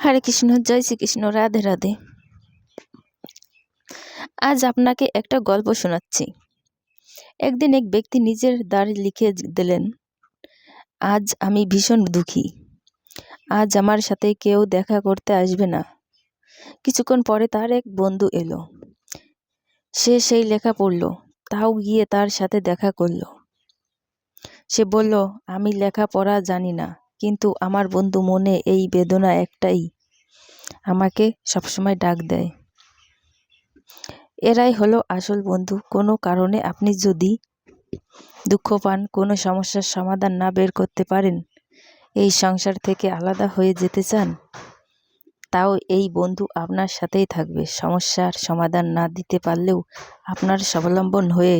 হরে কৃষ্ণ, জয় শ্রীকৃষ্ণ, রাধে রাধে। আজ আপনাকে একটা গল্প শোনাচ্ছি। একদিন এক ব্যক্তি নিজের দ্বারে লিখে দিলেন, আজ আমি ভীষণ দুঃখী। আজ আমার সাথে কেউ দেখা করতে আসবে না। কিছুক্ষণ পরে তার এক বন্ধু এলো। সে সেই লেখা পড়ল, তাও গিয়ে তার সাথে দেখা করলো। সে বলল, আমি লেখা পড়া জানি না, কিন্তু আমার বন্ধু মনে এই বেদনা একটাই, আমাকে সবসময় ডাক দেয়। এরাই হলো আসল বন্ধু। কোনো কারণে আপনি যদি দুঃখ পান, কোনো সমস্যার সমাধান না বের করতে পারেন, এই সংসার থেকে আলাদা হয়ে যেতে চান, তাও এই বন্ধু আপনার সাথেই থাকবে। সমস্যার সমাধান না দিতে পারলেও আপনার স্বাবলম্বন হয়ে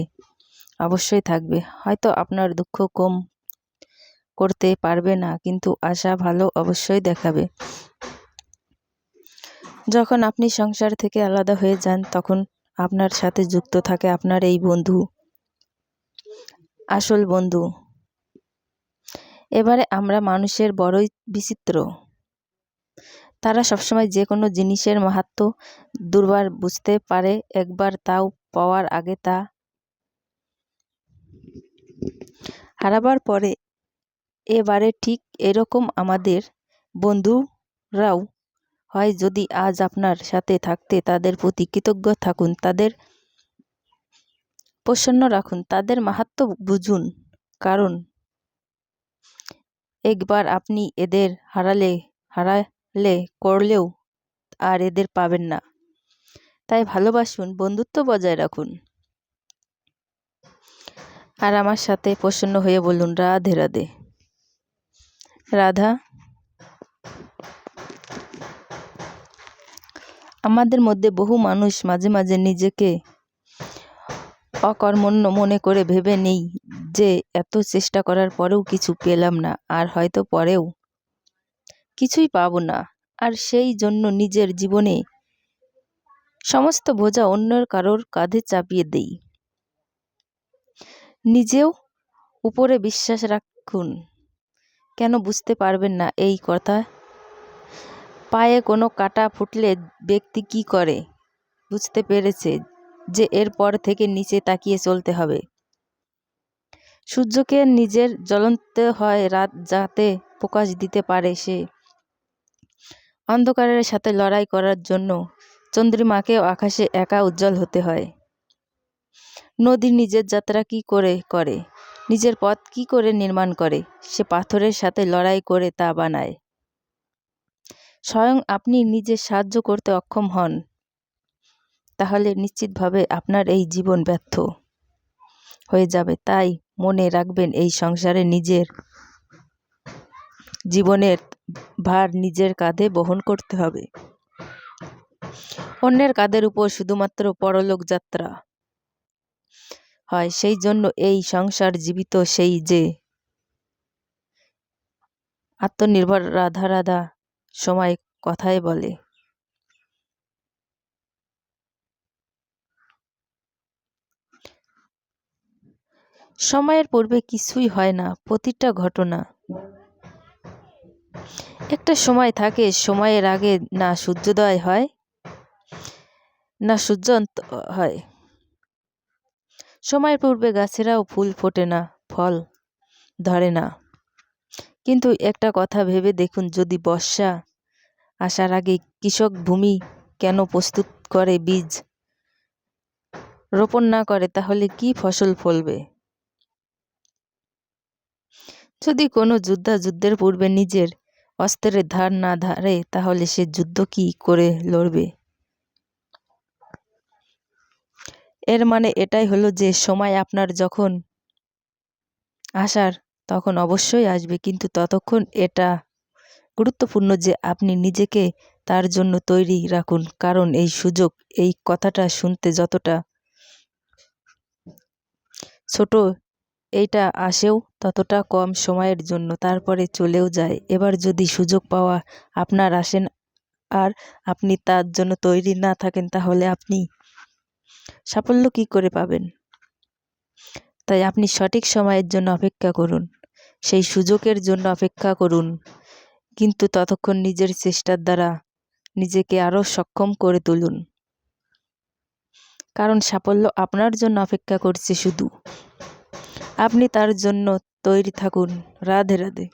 অবশ্যই থাকবে। হয়তো আপনার দুঃখ কম করতে পারবে না, কিন্তু আশা ভালো অবশ্যই দেখাবে। যখন আপনি সংসার থেকে আলাদা হয়ে যান, তখন আপনার সাথে যুক্ত থাকে আপনার এই বন্ধু, আসল বন্ধু। এবারে আমরা মানুষের বড়ই বিচিত্র। তারা সবসময় যে কোনো জিনিসের মাহাত্ম্য দুর্বার বুঝতে পারে, একবার তাও পাওয়ার আগে তা হারাবার পরে। এবারে ঠিক এরকম আমাদের বন্ধুরাও হয়। যদি আজ আপনার সাথে থাকতে, তাদের প্রতি কৃতজ্ঞ থাকুন, তাদের প্রসন্ন রাখুন, তাদের মাহাত্ম্য বুঝুন। কারণ একবার আপনি এদের হারালে করলেও আর এদের পাবেন না। তাই ভালোবাসুন, বন্ধুত্ব বজায় রাখুন। আর আমার সাথে প্রসন্ন হয়ে বলুন, রাধে রাধে। রাধা। আমাদের মধ্যে বহু মানুষ মাঝে মাঝে নিজেকে অকর্মণ্য মনে করে ভেবে নেই যে এত চেষ্টা করার পরেও কিছু পেলাম না, আর হয়তো পরেও কিছুই পাবো না। আর সেই জন্য নিজের জীবনে সমস্ত বোঝা অন্যের কারোর কাঁধে চাপিয়ে দেই। নিজেও উপরে বিশ্বাস রাখুন। কেন বুঝতে পারবেন না এই কথা? পায়ে কোনো কাঁটা ফুটলে ব্যক্তি কি করে? বুঝতে পেরেছে যে এরপর থেকে নিচে তাকিয়ে চলতে হবে। সূর্যকে নিজের জ্বলন্ত হয় রাত যাতে প্রকাশ দিতে পারে, সে অন্ধকারের সাথে লড়াই করার জন্য চন্দ্রিমাকেও আকাশে একা উজ্জ্বল হতে হয়। নদী নিজের যাত্রা কি করে করে, নিজের পথ কি করে নির্মাণ করে? সে পাথরের সাথে লড়াই করে তা বানায়। স্বয়ং আপনি নিজে সাহায্য করতে অক্ষম হন, তাহলে নিশ্চিতভাবে আপনার এই জীবন ব্যর্থ হয়ে যাবে। তাই মনে রাখবেন, এই সংসারে নিজের জীবনের ভার নিজের কাঁধে বহন করতে হবে। অন্যের কাঁধের উপর শুধুমাত্র পরলোক যাত্রা হয়। সেই জন্য এই সংসার জীবিত সেই যে আত্মনির্ভর। রাধা রাধা সময় কথায় বলে। সময়ের পূর্বে কিছুই হয় না, প্রতিটা ঘটনা একটা সময় থাকে। সময়ের আগে না সূর্যোদয় হয়, না সূর্যাস্ত হয়। সময়ের পূর্বে গাছেরাও ফুল ফোটে না, ফল ধরে না। কিন্তু একটা কথা ভেবে দেখুন, যদি বর্ষা আসার আগে কৃষক ভূমি কেন প্রস্তুত করে বীজ রোপণ না করে, তাহলে কি ফসল ফলবে? যদি কোনো যোদ্ধা যুদ্ধের পূর্বে নিজের অস্ত্রের ধার না ধারে, তাহলে সে যুদ্ধ কি করে লড়বে? এর মানে এটাই হলো যে সময় আপনার যখন আসার তখন অবশ্যই আসবে, কিন্তু ততক্ষণ এটা গুরুত্বপূর্ণ যে আপনি নিজেকে তার জন্য তৈরি রাখুন। কারণ এই সুযোগ, এই কথাটা শুনতে যতটা ছোট, এইটা আসেও ততটা কম সময়ের জন্য, তারপরে চলেও যায়। এবার যদি সুযোগ পাওয়া আপনার আসেন আর আপনি তার জন্য তৈরি না থাকেন, তাহলে আপনি সাফল্য কি করে পাবেন? তাই আপনি সঠিক সময়ের জন্য অপেক্ষা করুন, সেই সুযোগের জন্য অপেক্ষা করুন। কিন্তু ততক্ষণ নিজের চেষ্টার দ্বারা নিজেকে আরও সক্ষম করে তুলুন, কারণ সাফল্য আপনার জন্য অপেক্ষা করছে শুধু আপনি তার জন্য তৈরি থাকুন। রাধে রাধে।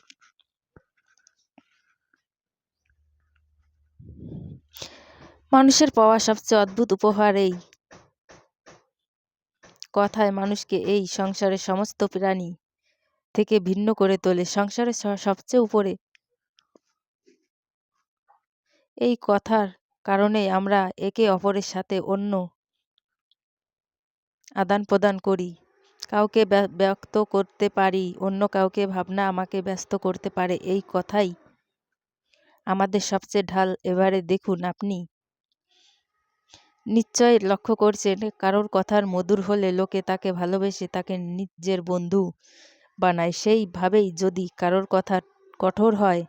মানুষের পাওয়া সবচেয়ে অদ্ভুত উপহার এই কথায় মানুষকে এই সংসারের সমস্ত প্রাণী থেকে ভিন্ন করে তোলে। সংসারের সবচেয়ে উপরে এই কথার কারণে আমরা একে অপরের সাথে অন্য আদান প্রদান করি, কাউকে ব্যক্ত করতে পারি, অন্য কাউকে ভাবনা আমাকে ব্যস্ত করতে পারে। এই কথাই আমাদের সবচেয়ে ঢাল। এবারে দেখুন, আপনি নিশ্চয় লক্ষ্য করছেন, কারোর কথার মধুর হলে লোকে তাকে ভালোবেসে তাকে নিজের বন্ধু বানায়। সেইভাবেই যদি কারোর কথা কঠোর হয়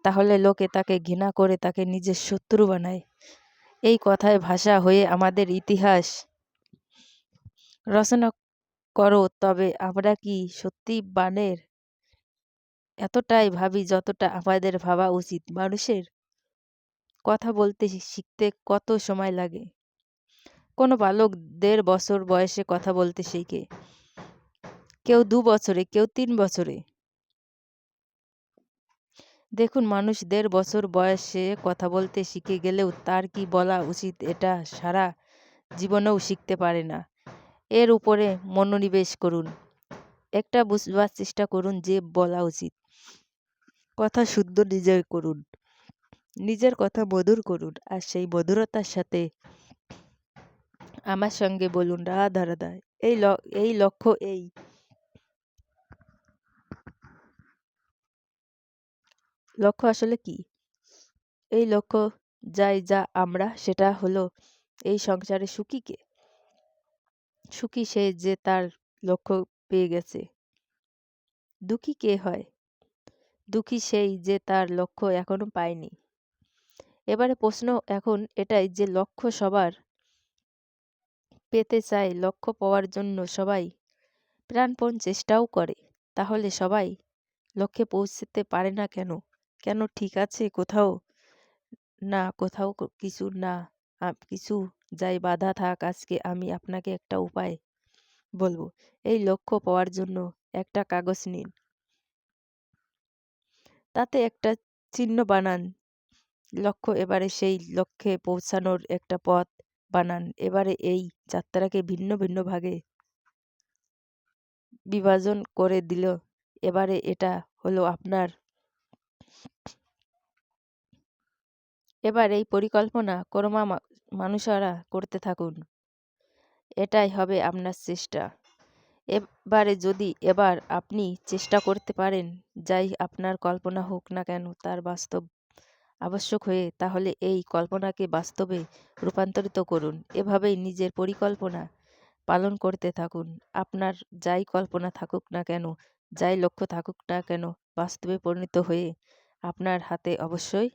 তাহলে লোকে তাকে ঘৃণা করে তাকে নিজের শত্রু বানায়। এই কথায় ভাষা হয়ে আমাদের ইতিহাস রচনা করো। তবে আমরা কি সত্যি বানের এতটাই ভাবি যতটা আমাদের ভাবা উচিত? মানুষের কথা বলতে শিখতে কত সময় লাগে? কোনো বালক ১.৫ বছর বয়সে কথা বলতে শেখে, কেউ ২ বছরে, কেউ ৩ বছরে। দেখুন, মানুষ ১.৫ বছর বয়সে কথা বলতে শিখে গেলেও তার কি বলা উচিত এটা সারা জীবনেও শিখতে পারে না। এর উপরে মনোনিবেশ করুন, একটা বুঝবার চেষ্টা করুন যে বলা উচিত। কথা শুদ্ধ নিজের করুন, নিজের কথা মধুর করুন, আর সেই মধুরতার সাথে আমার সঙ্গে বলুন রাধা রাধা। এই লক্ষ্য, এই লক্ষ্য আসলে কি? এই লক্ষ্য যা আমরা, সেটা হলো এই সংসারে সুখী কে? সুখী সে যে তার লক্ষ্য পেয়ে গেছে। দুঃখী কে হয়? দুঃখী সেই যে তার লক্ষ্য এখনো পায়নি। এবারে প্রশ্ন এখন এটাই যে লক্ষ্য সবার পেতে চায়, লক্ষ্য পাওয়ার জন্য সবাই প্রাণপণ চেষ্টাও করে, তাহলে সবাই লক্ষ্যে পৌঁছতে পারে না কেন? কেন? ঠিক আছে, কোথাও না কোথাও কিছু না কিছু যাই বাধা থাক, আজকে আমি আপনাকে একটা উপায় বলবো। এই লক্ষ্য পাওয়ার জন্য একটা কাগজ নিন, তাতে একটা চিহ্ন বানান লক্ষ্য। এবারে সেই লক্ষ্যে পৌঁছানোর একটা পথ বানান। এবারে এই যাত্রাকে ভিন্ন ভিন্ন ভাগে বিভাজন করে দিল। এবারে এটা হলো আপনার। এবার এই পরিকল্পনা ক্রমা মানুষেরা করতে থাকুন। এটাই হবে আপনার চেষ্টা। এবারে যদি এবার আপনি চেষ্টা করতে পারেন, যাই আপনার কল্পনা হোক না কেন তার বাস্তব আবশ্যক হয়ে, তাহলে এই কল্পনাকে বাস্তবে রূপান্তরিত করুন। এভাবেই নিজের পরিকল্পনা পালন করতে থাকুন। আপনার যাই কল্পনা থাকুক না কেন, যাই লক্ষ্য থাকুক না কেন, বাস্তবে পরিণত হয়ে আপনার হাতে অবশ্যই